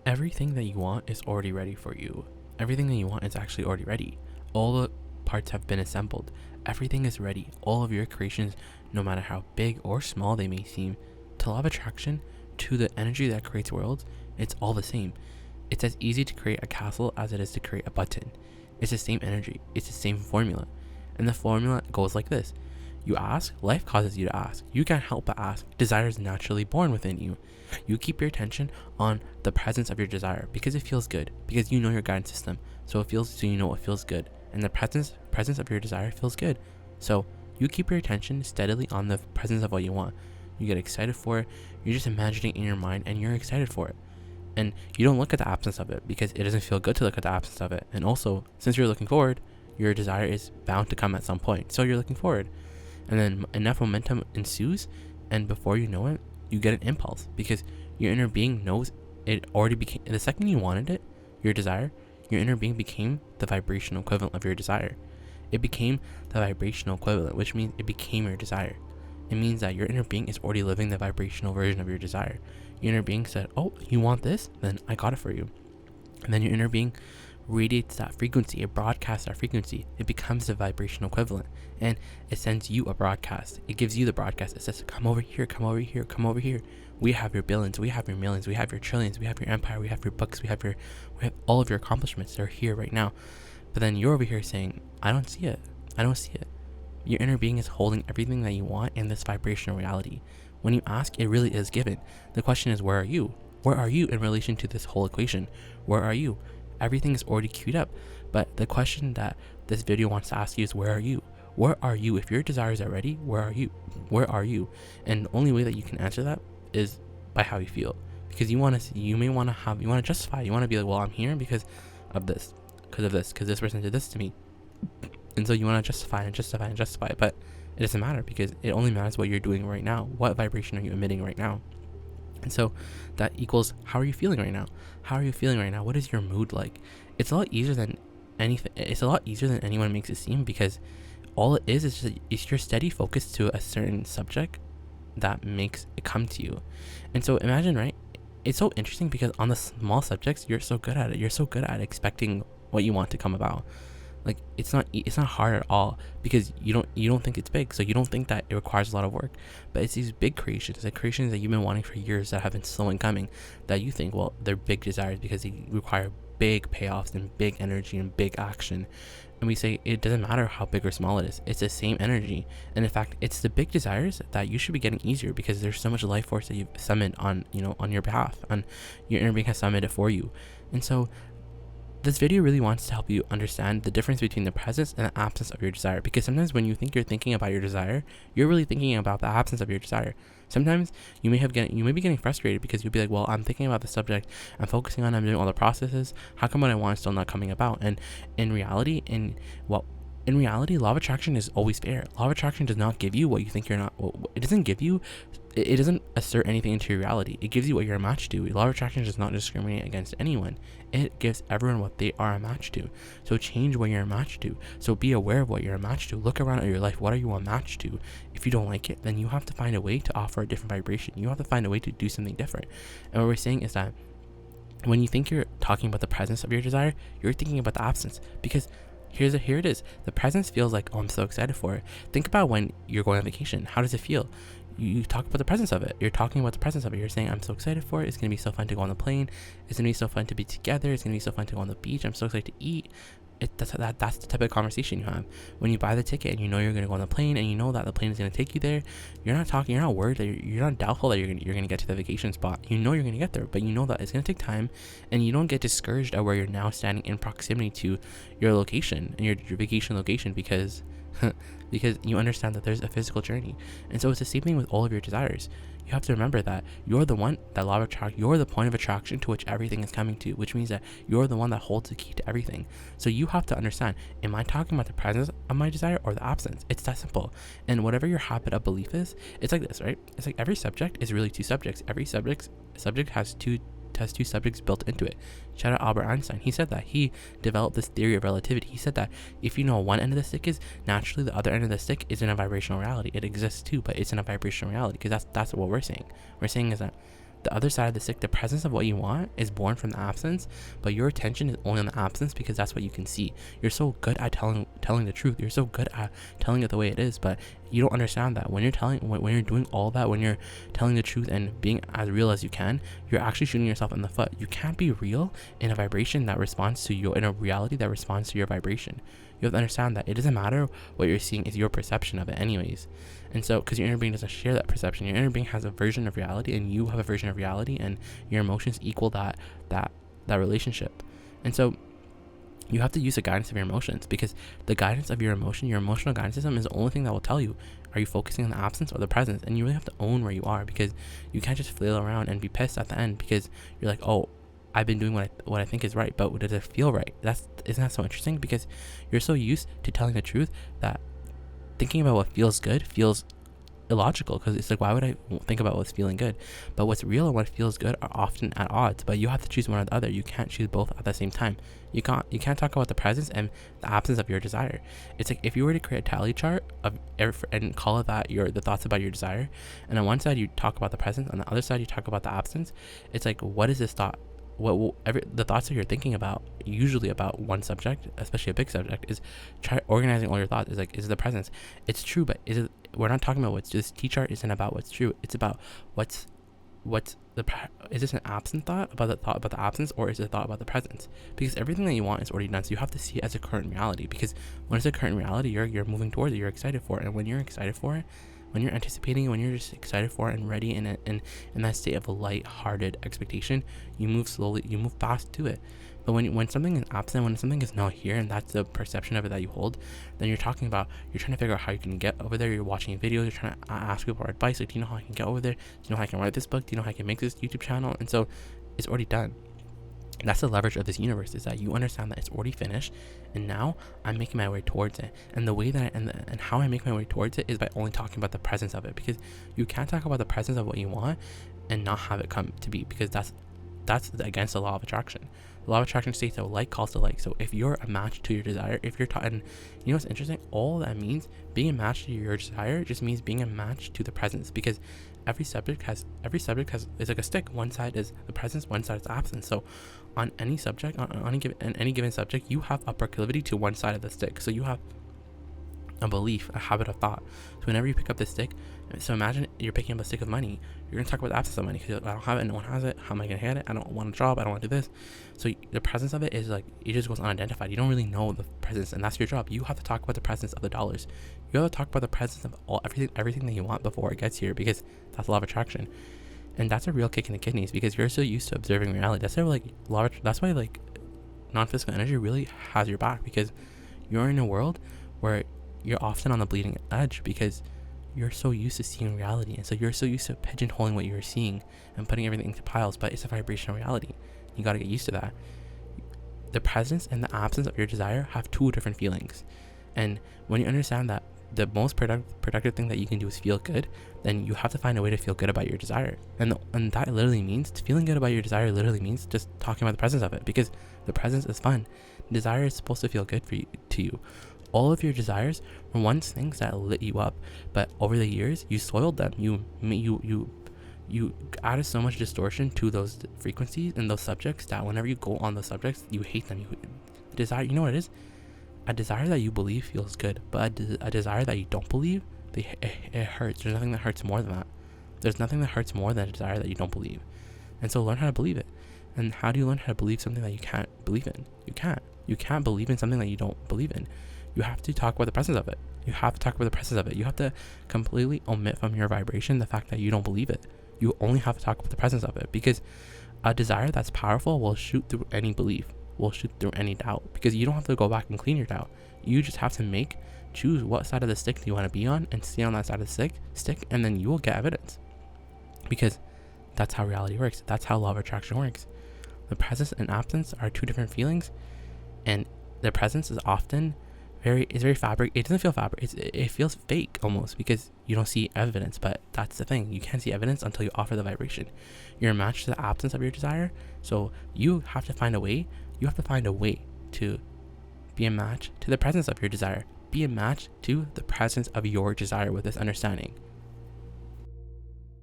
Everything that you want is already ready for you. Everything that you want is actually already ready. All the parts have been assembled. Everything is ready. All of your creations, no matter how big or small they may seem, to law of attraction, to the energy that creates worlds, it's all the same. It's as easy to create a castle as it is to create a button. It's the same energy. It's the same formula. And the formula goes like this. You ask, life causes you to ask. You can't help but ask. Desire is naturally born within you. You keep your attention on the presence of your desire because it feels good, because you know your guidance system. So you know it feels good. And the presence of your desire feels good. So you keep your attention steadily on the presence of what you want. You get excited for it. You're just imagining in your mind and you're excited for it. And you don't look at the absence of it because it doesn't feel good to look at the absence of it. And also, since you're looking forward, your desire is bound to come at some point. So you're looking forward. And then enough momentum ensues, and before you know it, you get an impulse because your inner being knows it already became, the second you wanted it, your desire, your inner being became the vibrational equivalent of your desire. It became the vibrational equivalent, which means it became your desire. It means that your inner being is already living the vibrational version of your desire. Your inner being said, oh, you want this? Then I got it for you. And then your inner being radiates that frequency, it broadcasts that frequency, it becomes the vibrational equivalent, and it sends you a broadcast. It gives you the broadcast. It says, come over here, come over here, come over here. We have your billions, we have your millions, we have your trillions, we have your empire, we have your books, we have all of your accomplishments. They're here right now. But then you're over here saying, I don't see it. I don't see it. Your inner being is holding everything that you want in this vibrational reality. When you ask, it really is given. The question is, where are you? Where are you in relation to this whole equation? Where are you? Everything is already queued up. But the question that this video wants to ask you is, where are you? Where are you? If your desires are ready, where are you? Where are you? And the only way that you can answer that is by how you feel. Because you want to justify. You want to be like, well, I'm here because of this, because this person did this to me. And so you want to justify it. But it doesn't matter because it only matters what you're doing right now. What vibration are you emitting right now? And so that equals, how are you feeling right now? How are you feeling right now? What is your mood like? It's a lot easier than anything. It's a lot easier than anyone makes it seem, because all it is just it's your steady focus to a certain subject that makes it come to you. And so imagine, right? It's so interesting because on the small subjects, you're so good at it. You're so good at expecting what you want to come about. Like it's not hard at all because you don't think it's big, so you don't think that it requires a lot of work. But it's these big creations, the creations that you've been wanting for years that have been slow in coming, that you think, well, they're big desires because they require big payoffs and big energy and big action. And we say it doesn't matter how big or small it is, it's the same energy. And in fact, it's the big desires that you should be getting easier because there's so much life force that you've summoned on your behalf, and your inner being has summoned it for you. And so this video really wants to help you understand the difference between the presence and the absence of your desire, because sometimes when you think you're thinking about your desire, you're really thinking about the absence of your desire. Sometimes you may be getting frustrated because you'll be like, well, I'm thinking about the subject, I'm focusing on it, I'm doing all the processes, how come what I want is still not coming about? And in reality, law of attraction is always fair. Law of attraction does not give you what you think you're not. It doesn't give you. It doesn't assert anything into your reality. It gives you what you're a match to. Law of attraction does not discriminate against anyone. It gives everyone what they are a match to. So change what you're a match to. So be aware of what you're a match to. Look around at your life. What are you a match to? If you don't like it, then you have to find a way to offer a different vibration. You have to find a way to do something different. And what we're saying is that when you think you're talking about the presence of your desire, you're thinking about the absence, because here it is. The presence feels like, oh, I'm so excited for it. Think about when you're going on vacation. How does it feel? You talk about the presence of it. You're talking about the presence of it. You're saying, I'm so excited for it. It's going to be so fun to go on the plane. It's going to be so fun to be together. It's going to be so fun to go on the beach. I'm so excited to eat. That's the type of conversation you have. When you buy the ticket and you know you're going to go on the plane and you know that the plane is going to take you there, you're not worried, that you're not doubtful that you're going to get to the vacation spot. You know you're going to get there, but you know that it's going to take time, and you don't get discouraged at where you're now standing in proximity to your location and your vacation location because you understand that there's a physical journey. And so it's the same thing with all of your desires. You have to remember that you're the one that law of attraction, you're the point of attraction to which everything is coming to, which means that you're the one that holds the key to everything. So you have to understand, am I talking about the presence of my desire or the absence? It's that simple. And whatever your habit of belief is, it's like this, right? It's like every subject is really two subjects. Every subject has two subjects built into it. Shout out Albert Einstein. He said that he developed this theory of relativity. He said that if you know one end of the stick is, naturally the other end of the stick is in a vibrational reality. It exists too, but it's in a vibrational reality, because that's what we're saying. We're saying is that the other side of the stick, the presence of what you want is born from the absence, but your attention is only on the absence because that's what you can see. You're so good at telling the truth. You're so good at telling it the way it is, but you don't understand that when you're doing all that, when you're telling the truth and being as real as you can, you're actually shooting yourself in the foot. You can't be real in a vibration that responds to in a reality that responds to your vibration. You have to understand that it doesn't matter what you're seeing, it's your perception of it anyways. And so, because your inner being doesn't share that perception, your inner being has a version of reality and you have a version of reality, and your emotions equal that relationship. And so you have to use the guidance of your emotions, because the guidance of your emotional guidance system is the only thing that will tell you, are you focusing on the absence or the presence? And you really have to own where you are, because you can't just flail around and be pissed at the end because you're like, oh, I've been doing what I think is right, but does it feel right? Isn't that so interesting? Because you're so used to telling the truth that thinking about what feels good feels illogical, because it's like, why would I think about what's feeling good? But what's real and what feels good are often at odds, but you have to choose one or the other. You can't choose both at the same time. You can't talk about the presence and the absence of your desire. It's like if you were to create a tally chart of and call it that the thoughts about your desire, and on one side you talk about the presence, on the other side you talk about the absence. It's like, what is this thought? The thoughts that you're thinking about, usually about one subject, especially a big subject, is try organizing all your thoughts. Is like, is it the presence? It's true, but we're not talking about what's, this T chart isn't about what's true. It's about is this an absent thought about the absence, or is it a thought about the presence? Because everything that you want is already done, so you have to see it as a current reality, because when it's a current reality, you're moving towards it, you're excited for it, and when you're excited for it, when you're anticipating, when you're just excited for it and ready in that state of a light-hearted expectation, you move slowly, you move fast to it. But when something is absent, when something is not here, and that's the perception of it that you hold, then you're trying to figure out how you can get over there. You're watching videos, you're trying to ask people for advice, like, do you know how I can get over there? Do you know how I can write this book? Do you know how I can make this YouTube channel? And so it's already done. And that's the leverage of this universe, is that you understand that it's already finished, and now I'm making my way towards it. And the way that and how I make my way towards it is by only talking about the presence of it, because you can't talk about the presence of what you want and not have it come to be, because that's against the law of attraction. The law of attraction states that like calls to like. So if you're a match to your desire, if you're and you know what's interesting? All that means, being a match to your desire, just means being a match to the presence, because every subject has is like a stick. One side is the presence, one side is the absence. So on any subject, on any given subject, you have a proclivity to one side of the stick. So you have a belief, a habit of thought. So whenever you pick up the stick, so imagine you're picking up a stick of money, you're gonna talk about the absence of money, because I don't have it, no one has it, how am I gonna get it? I don't want a job, I don't want to do this. So the presence of it is like, it just goes unidentified. You don't really know the presence, and that's your job. You have to talk about the presence of the dollars. You have to talk about the presence of everything that you want before it gets here, because that's the law of attraction. And that's a real kick in the kidneys, because you're so used to observing reality. That's why non-physical energy really has your back, because you're in a world where you're often on the bleeding edge, because you're so used to seeing reality, and so you're so used to pigeonholing what you're seeing and putting everything into piles. But it's a vibrational reality. You got to get used to that. The presence and the absence of your desire have two different feelings, and when you understand that the most productive thing that you can do is feel good, then you have to find a way to feel good about your desire. And that literally means, feeling good about your desire literally means just talking about the presence of it, because the presence is fun. Desire is supposed to feel good to you. All of your desires were once things that lit you up, but over the years you soiled them. You added so much distortion to those frequencies and those subjects that whenever you go on those subjects, you hate them. Desire, you know what it is? A desire that you believe feels good, but a desire that you don't believe, it hurts. There's nothing that hurts more than that. There's nothing that hurts more than a desire that you don't believe. And so learn how to believe it. And how do you learn how to believe something that you can't believe in? You can't. You can't believe in something that you don't believe in. You have to talk about the presence of it. You have to talk about the presence of it. You have to completely omit from your vibration the fact that you don't believe it. You only have to talk about the presence of it, because a desire that's powerful will shoot through any belief, will shoot through any doubt, because you don't have to go back and clean your doubt. You just have to choose what side of the stick do you want to be on, and stay on that side of the stick, and then you will get evidence, because that's how reality works. That's how law of attraction works. The presence and absence are two different feelings, and the presence is often very fabric. It doesn't feel fabric. It feels fake almost, because you don't see evidence. But that's the thing. You can't see evidence until you offer the vibration. You're a match to the absence of your desire. So you have to find a way. You have to find a way to be a match to the presence of your desire. Be a match to the presence of your desire with this understanding.